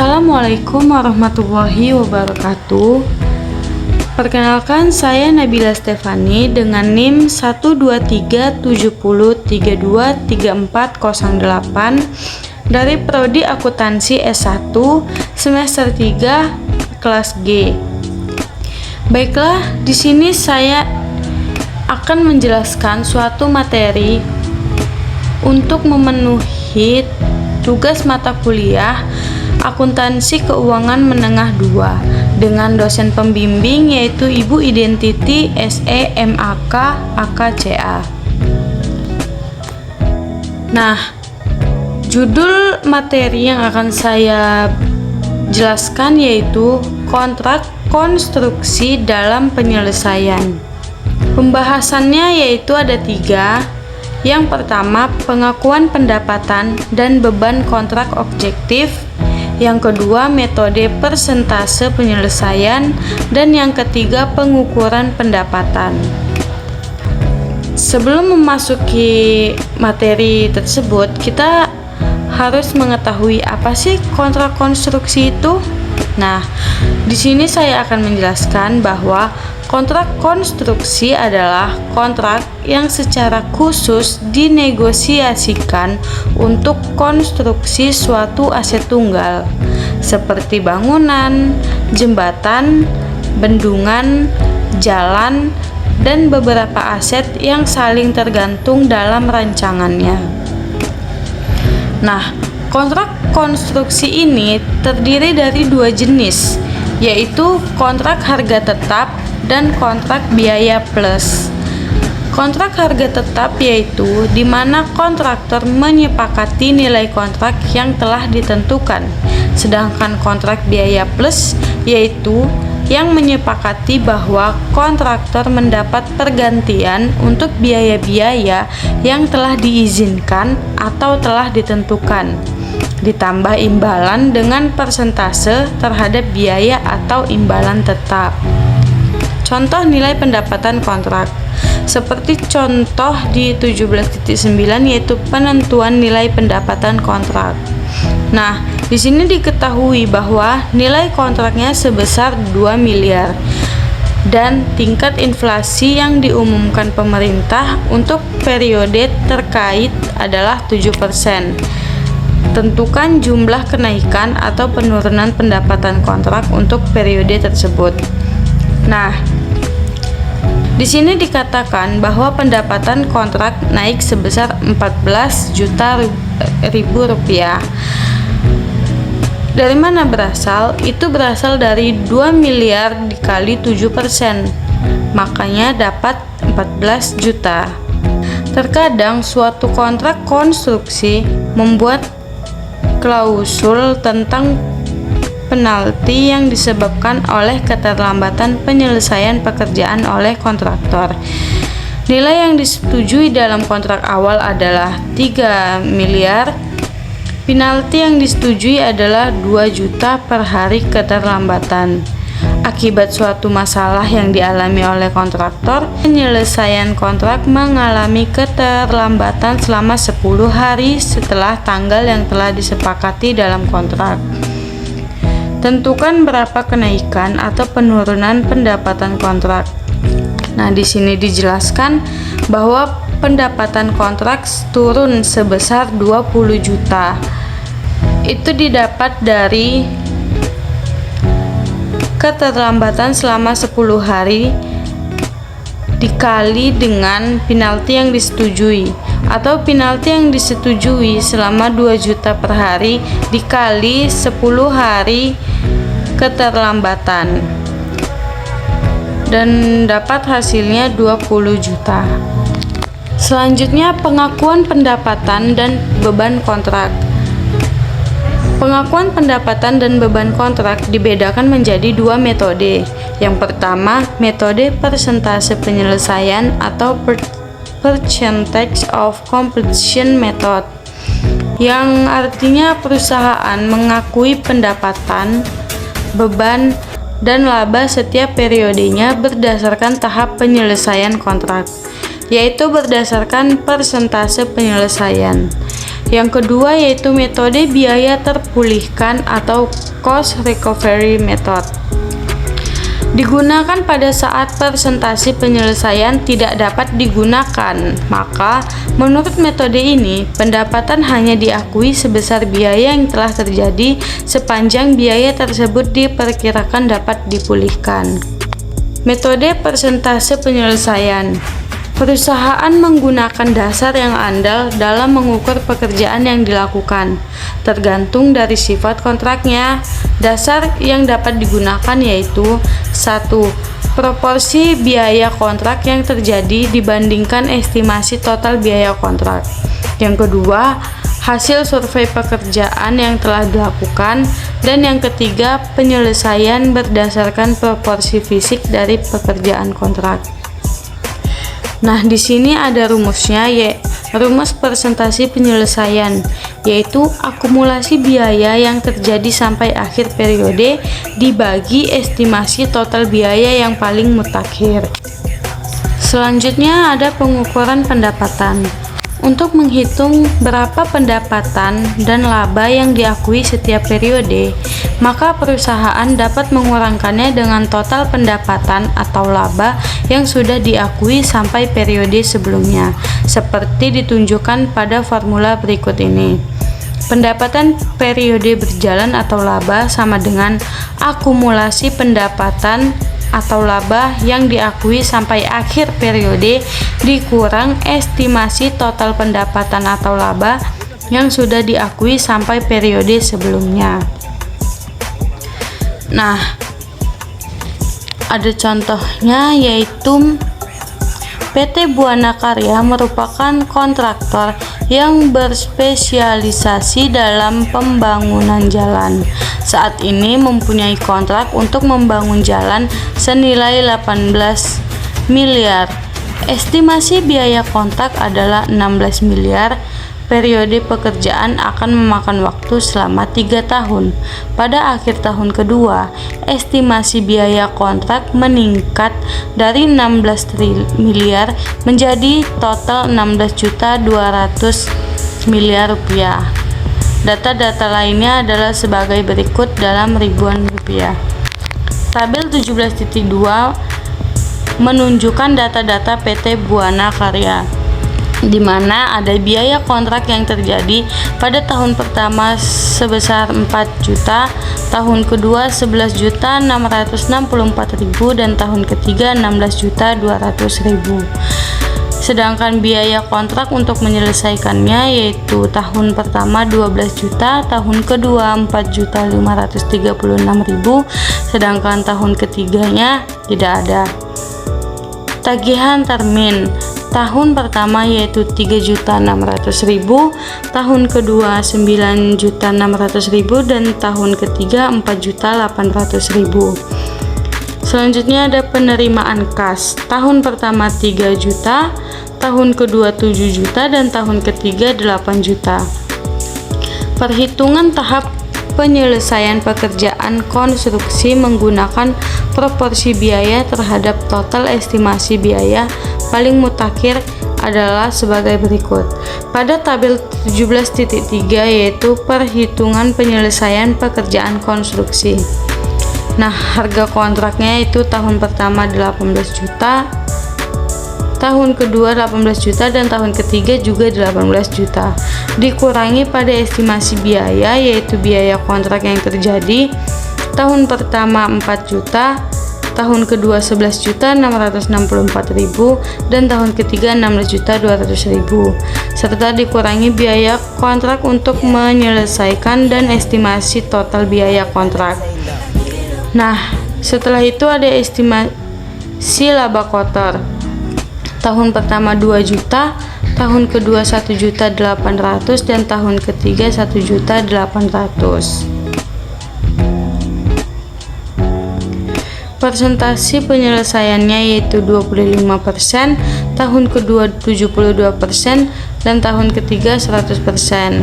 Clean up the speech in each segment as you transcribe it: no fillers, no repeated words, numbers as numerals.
Assalamualaikum warahmatullahi wabarakatuh. Perkenalkan, saya Nabila Stefani dengan NIM 12370323408 dari Prodi Akuntansi S1 semester 3 kelas G. Baiklah, di sini saya akan menjelaskan suatu materi untuk memenuhi tugas mata kuliah Akuntansi Keuangan Menengah 2 dengan dosen pembimbing yaitu Ibu Identity SE MAK AKCA. Nah, judul materi yang akan saya jelaskan yaitu kontrak konstruksi dalam penyelesaian. Pembahasannya yaitu ada 3. Yang pertama, pengakuan pendapatan dan beban kontrak objektif. Yang kedua, metode persentase penyelesaian. Dan yang ketiga, pengukuran pendapatan. Sebelum memasuki materi tersebut, kita harus mengetahui apa sih kontrak konstruksi itu. Nah, di sini saya akan menjelaskan bahwa kontrak konstruksi adalah kontrak yang secara khusus dinegosiasikan untuk konstruksi suatu aset tunggal, seperti bangunan, jembatan, bendungan, jalan, dan beberapa aset yang saling tergantung dalam rancangannya. Nah, kontrak konstruksi ini terdiri dari 2 jenis, yaitu kontrak harga tetap dan kontrak biaya plus. Kontrak harga tetap yaitu di mana kontraktor menyepakati nilai kontrak yang telah ditentukan, sedangkan kontrak biaya plus yaitu yang menyepakati bahwa kontraktor mendapat pergantian untuk biaya-biaya yang telah diizinkan atau telah ditentukan, ditambah imbalan dengan persentase terhadap biaya atau imbalan tetap. Contoh nilai pendapatan kontrak seperti contoh di 17.9 yaitu penentuan nilai pendapatan kontrak. Nah, di sini diketahui bahwa nilai kontraknya sebesar 2 miliar dan tingkat inflasi yang diumumkan pemerintah untuk periode terkait adalah 7%. Tentukan jumlah kenaikan atau penurunan pendapatan kontrak untuk periode tersebut. Nah, di sini dikatakan bahwa pendapatan kontrak naik sebesar 14 juta rupiah. Dari mana berasal? Itu berasal dari 2 miliar dikali 7%. Makanya dapat 14 juta. Terkadang suatu kontrak konstruksi membuat klausul tentang penalti yang disebabkan oleh keterlambatan penyelesaian pekerjaan oleh kontraktor. Nilai yang disetujui dalam kontrak awal adalah 3 miliar. Penalti yang disetujui adalah 2 juta per hari keterlambatan. Akibat suatu masalah yang dialami oleh kontraktor, penyelesaian kontrak mengalami keterlambatan selama 10 hari setelah tanggal yang telah disepakati dalam kontrak. Tentukan berapa kenaikan atau penurunan pendapatan kontrak. Nah, di sini dijelaskan bahwa pendapatan kontrak turun sebesar 20 juta. Itu didapat dari keterlambatan selama 10 hari dikali dengan penalti yang disetujui, atau penalti yang disetujui selama 2 juta per hari dikali 10 hari keterlambatan, dan dapat hasilnya 20 juta. Selanjutnya, pengakuan pendapatan dan beban kontrak. Pengakuan pendapatan dan beban kontrak dibedakan menjadi 2 metode. Yang pertama, metode persentase penyelesaian atau percentage of completion method, yang artinya perusahaan mengakui pendapatan, beban, dan laba setiap periodenya berdasarkan tahap penyelesaian kontrak, yaitu berdasarkan persentase penyelesaian. Yang kedua yaitu metode biaya terpulihkan atau cost recovery method. Digunakan pada saat presentasi penyelesaian tidak dapat digunakan, maka menurut metode ini pendapatan hanya diakui sebesar biaya yang telah terjadi sepanjang biaya tersebut diperkirakan dapat dipulihkan. Metode persentase penyelesaian. Perusahaan menggunakan dasar yang andal dalam mengukur pekerjaan yang dilakukan. Tergantung dari sifat kontraknya, dasar yang dapat digunakan yaitu 1. Proporsi biaya kontrak yang terjadi dibandingkan estimasi total biaya kontrak. Yang kedua, hasil survei pekerjaan yang telah dilakukan. Dan yang ketiga, penyelesaian berdasarkan proporsi fisik dari pekerjaan kontrak. Nah, di sini ada rumusnya, rumus presentasi penyelesaian, yaitu akumulasi biaya yang terjadi sampai akhir periode dibagi estimasi total biaya yang paling mutakhir. Selanjutnya ada pengukuran pendapatan. Untuk menghitung berapa pendapatan dan laba yang diakui setiap periode, maka perusahaan dapat mengurangkannya dengan total pendapatan atau laba yang sudah diakui sampai periode sebelumnya, seperti ditunjukkan pada formula berikut ini. Pendapatan periode berjalan atau laba sama dengan akumulasi pendapatan atau laba yang diakui sampai akhir periode dikurang estimasi total pendapatan atau laba yang sudah diakui sampai periode sebelumnya. Nah, ada contohnya yaitu PT Buana Karya merupakan kontraktor yang berspesialisasi dalam pembangunan jalan. Saat ini mempunyai kontrak untuk membangun jalan senilai 18 miliar. Estimasi biaya kontrak adalah 16 miliar. Periode pekerjaan akan memakan waktu selama 3 tahun. Pada akhir tahun kedua, estimasi biaya kontrak meningkat dari 16 miliar menjadi total 16.200 miliar rupiah. Data-data lainnya adalah sebagai berikut dalam ribuan rupiah. Tabel 17.2 menunjukkan data-data PT Buana Karya, di mana ada biaya kontrak yang terjadi pada tahun pertama sebesar 4 juta, tahun kedua 11.664.000 dan tahun ketiga 16.200.000. Sedangkan biaya kontrak untuk menyelesaikannya yaitu tahun pertama 12 juta, tahun kedua 4.536.000, sedangkan tahun ketiganya tidak ada. Tagihan termin tahun pertama yaitu 3.600.000, tahun kedua 9.600.000 dan tahun ketiga 4.800.000. Selanjutnya ada penerimaan kas. Tahun pertama 3 juta, tahun kedua 7 juta dan tahun ketiga 8 juta. Perhitungan tahap penyelesaian pekerjaan konstruksi menggunakan proporsi biaya terhadap total estimasi biaya paling mutakhir adalah sebagai berikut. Pada tabel 17.3 yaitu perhitungan penyelesaian pekerjaan konstruksi. Nah, harga kontraknya itu tahun pertama 18 juta, tahun kedua 18 juta dan tahun ketiga juga 18 juta. Dikurangi pada estimasi biaya yaitu biaya kontrak yang terjadi tahun pertama 4 juta, tahun kedua 11.664.000 dan tahun ketiga 16.200.000, serta dikurangi biaya kontrak untuk menyelesaikan dan estimasi total biaya kontrak. Nah, setelah itu ada estimasi laba kotor. Tahun pertama 2 juta, tahun kedua 1.800.000 dan tahun ketiga 1.800.000. Persentase penyelesaiannya yaitu 25%, tahun kedua 72% dan tahun ketiga 100%.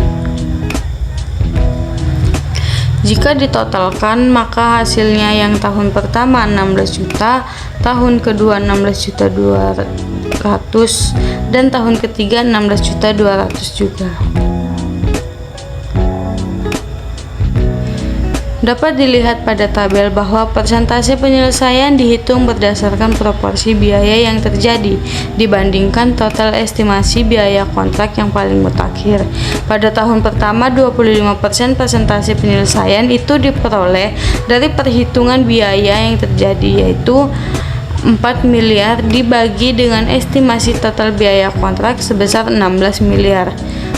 Jika ditotalkan, maka hasilnya yang tahun pertama 16 juta, tahun kedua 16.200.000 dan tahun ketiga 16.200.000 juga. Dapat dilihat pada tabel bahwa persentase penyelesaian dihitung berdasarkan proporsi biaya yang terjadi dibandingkan total estimasi biaya kontrak yang paling mutakhir. Pada tahun pertama, 25% persentase penyelesaian itu diperoleh dari perhitungan biaya yang terjadi, yaitu 4 miliar dibagi dengan estimasi total biaya kontrak sebesar 16 miliar.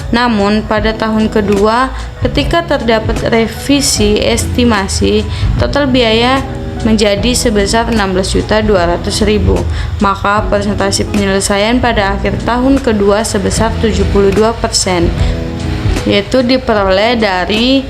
Namun, pada tahun kedua, ketika terdapat revisi estimasi, total biaya menjadi sebesar 16.200.000, maka persentase penyelesaian pada akhir tahun kedua sebesar 72%, yaitu diperoleh dari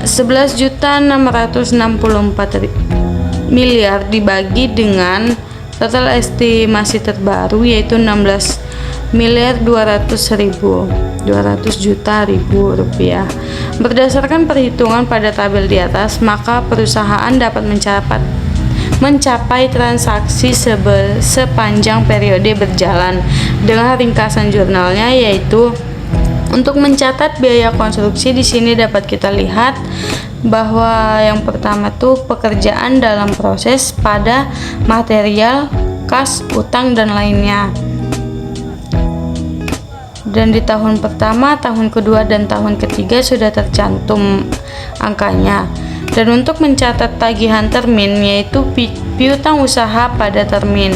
11.664 miliar dibagi dengan total estimasi terbaru, yaitu 16.200.000 rupiah. Berdasarkan perhitungan pada tabel di atas, maka perusahaan dapat mencapai transaksi sepanjang periode berjalan. Dengan ringkasan jurnalnya, yaitu untuk mencatat biaya konstruksi, di sini dapat kita lihat bahwa yang pertama tuh pekerjaan dalam proses pada material, kas, utang, dan lainnya. Dan di tahun pertama, tahun kedua, dan tahun ketiga sudah tercantum angkanya. Dan untuk mencatat tagihan termin, yaitu piutang usaha pada termin,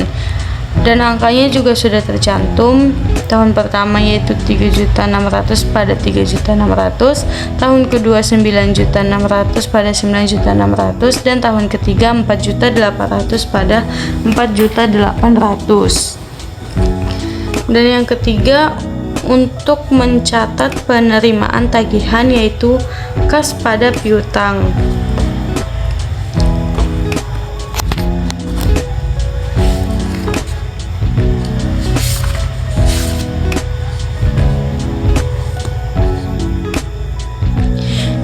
dan angkanya juga sudah tercantum. Tahun pertama yaitu 3.600.000 pada 3.600.000, tahun kedua 9.600.000 pada 9.600.000, dan tahun ketiga 4.800.000 pada 4.800.000. Dan yang ketiga, untuk mencatat penerimaan tagihan, yaitu kas pada piutang.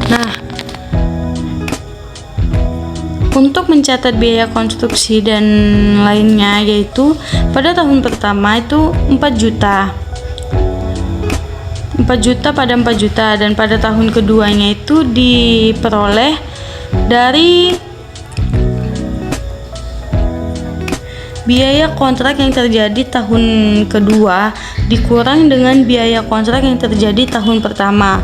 Nah, untuk mencatat biaya konstruksi dan lainnya, yaitu pada tahun pertama itu 4 juta pada 4 juta, dan pada tahun keduanya itu diperoleh dari biaya kontrak yang terjadi tahun kedua dikurang dengan biaya kontrak yang terjadi tahun pertama,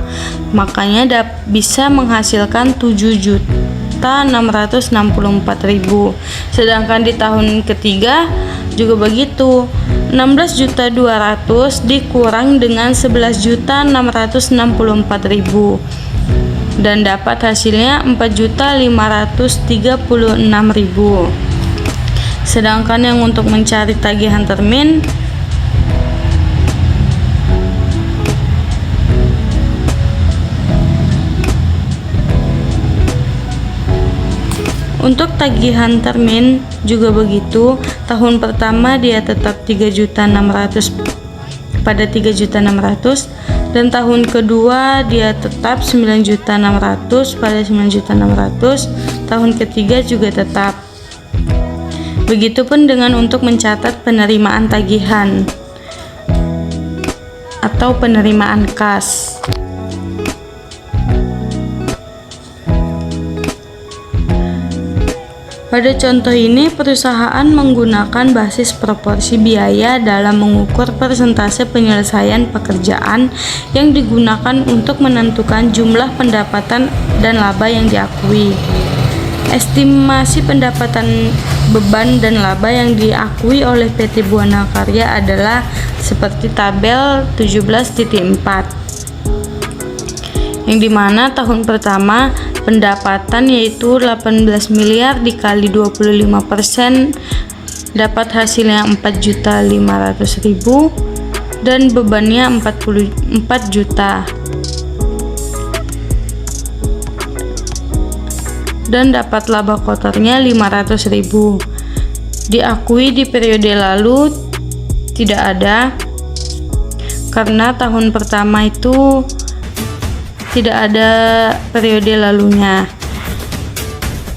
makanya bisa menghasilkan 7.664.000. Sedangkan di tahun ketiga juga begitu, 16.200.000 dikurang dengan 11.664.000, dan dapat hasilnya 4.536.000. Sedangkan yang untuk mencari tagihan termin, untuk tagihan termin juga begitu. Tahun pertama dia tetap 3.600.000 pada 3.600.000, dan tahun kedua dia tetap 9.600.000 pada 9.600.000, tahun ketiga juga tetap. Begitupun dengan untuk mencatat penerimaan tagihan atau penerimaan kas. Pada contoh ini, perusahaan menggunakan basis proporsi biaya dalam mengukur persentase penyelesaian pekerjaan yang digunakan untuk menentukan jumlah pendapatan dan laba yang diakui. Estimasi pendapatan, beban, dan laba yang diakui oleh PT Buana Karya adalah seperti tabel 17.4, yang dimana tahun pertama pendapatan yaitu 18 miliar dikali 25% dapat hasilnya 4.500.000, dan bebannya 44 juta, dan dapat laba kotornya 500.000. Diakui di periode lalu tidak ada, karena tahun pertama itu tidak ada periode lalunya.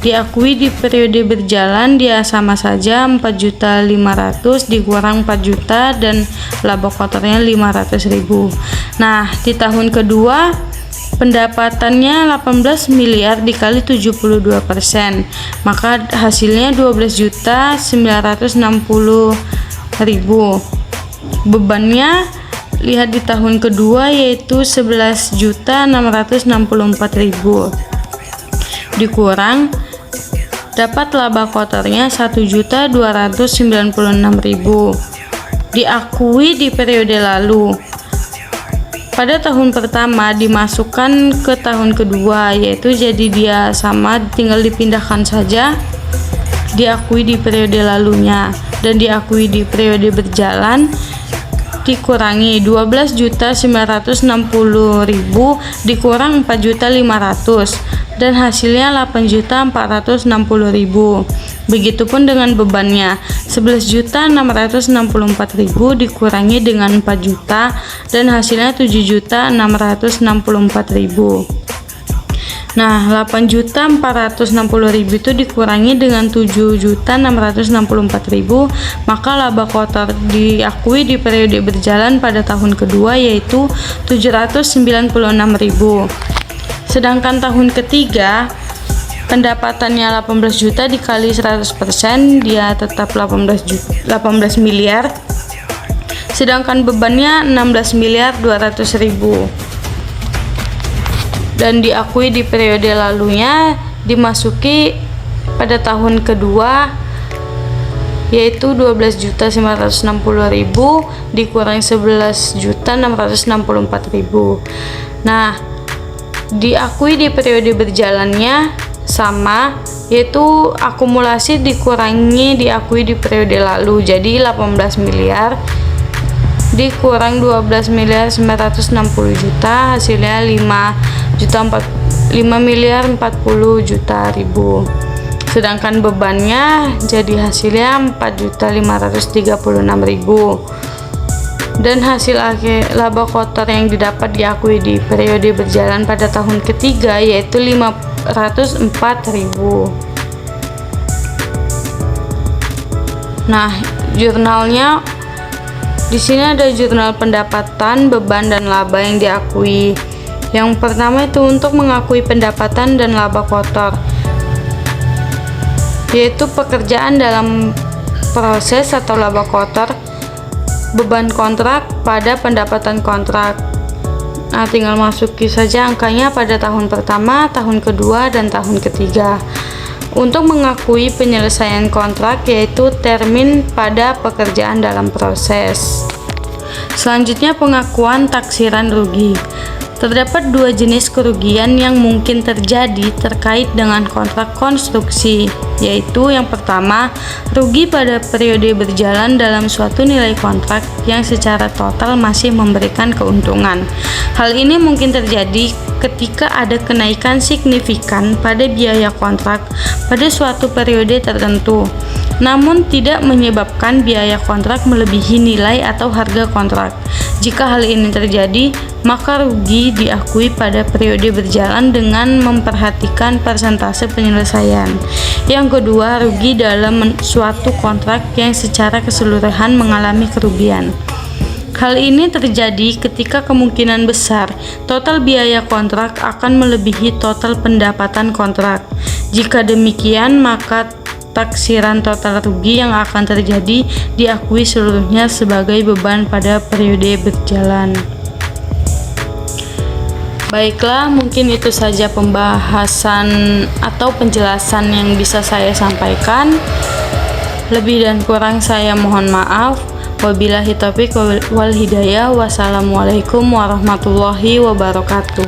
Diakui di periode berjalan dia sama saja, 4.500.000 dikurang 4 juta dan laba kotornya 500.000. Nah, di tahun kedua Pendapatannya 18 miliar dikali 72%, maka hasilnya 12.960.000. Bebannya lihat di tahun kedua yaitu 11.664.000 dikurang dapat laba kotornya 1.296.000 diakui di periode lalu. Pada tahun pertama dimasukkan ke tahun kedua, yaitu jadi dia sama, tinggal dipindahkan saja. Diakui di periode lalunya dan diakui di periode berjalan, dikurangi 12.960.000 dikurang 4.500.000 dan hasilnya 8.460.000. Begitupun dengan bebannya, 11.664.000 dikurangi dengan 4 juta dan hasilnya 7.664.000. Nah, 8.460.000 itu dikurangi dengan 7.664.000, maka laba kotor diakui di periode berjalan pada tahun kedua yaitu 796.000. Sedangkan tahun ketiga pendapatannya 18 juta dikali 100%, dia tetap 18 miliar. Sedangkan bebannya 16.200.000. Dan diakui di periode lalunya dimasuki pada tahun kedua yaitu 12.960.000 dikurang 11.664.000. Nah, diakui di periode berjalannya sama, yaitu akumulasi dikurangi diakui di periode lalu, jadi 18 miliar dikurang 12.960.000, hasilnya 5.040.000. Sedangkan bebannya jadi hasilnya 4.536.000. Dan hasil akhir laba kotor yang didapat diakui di periode berjalan pada tahun ketiga yaitu 504.000. Nah, jurnalnya di sini ada jurnal pendapatan, beban dan laba yang diakui. Yang pertama itu untuk mengakui pendapatan dan laba kotor, yaitu pekerjaan dalam proses atau laba kotor, beban kontrak pada pendapatan kontrak. Nah, tinggal masuki saja angkanya pada tahun pertama, tahun kedua, dan tahun ketiga. Untuk mengakui penyelesaian kontrak yaitu termin pada pekerjaan dalam proses. Selanjutnya pengakuan taksiran rugi. Terdapat dua jenis kerugian yang mungkin terjadi terkait dengan kontrak konstruksi, yaitu yang pertama, rugi pada periode berjalan dalam suatu nilai kontrak yang secara total masih memberikan keuntungan. Hal ini mungkin terjadi ketika ada kenaikan signifikan pada biaya kontrak pada suatu periode tertentu, namun tidak menyebabkan biaya kontrak melebihi nilai atau harga kontrak. Jika hal ini terjadi, maka rugi diakui pada periode berjalan dengan memperhatikan persentase penyelesaian. Yang kedua, rugi dalam suatu kontrak yang secara keseluruhan mengalami kerugian. Hal ini terjadi ketika kemungkinan besar total biaya kontrak akan melebihi total pendapatan kontrak. Jika demikian, maka taksiran total rugi yang akan terjadi diakui seluruhnya sebagai beban pada periode berjalan. Baiklah, mungkin itu saja pembahasan atau penjelasan yang bisa saya sampaikan. Lebih dan kurang saya mohon maaf. Wabillahi taufiq wal hidayah. Wassalamualaikum warahmatullahi wabarakatuh.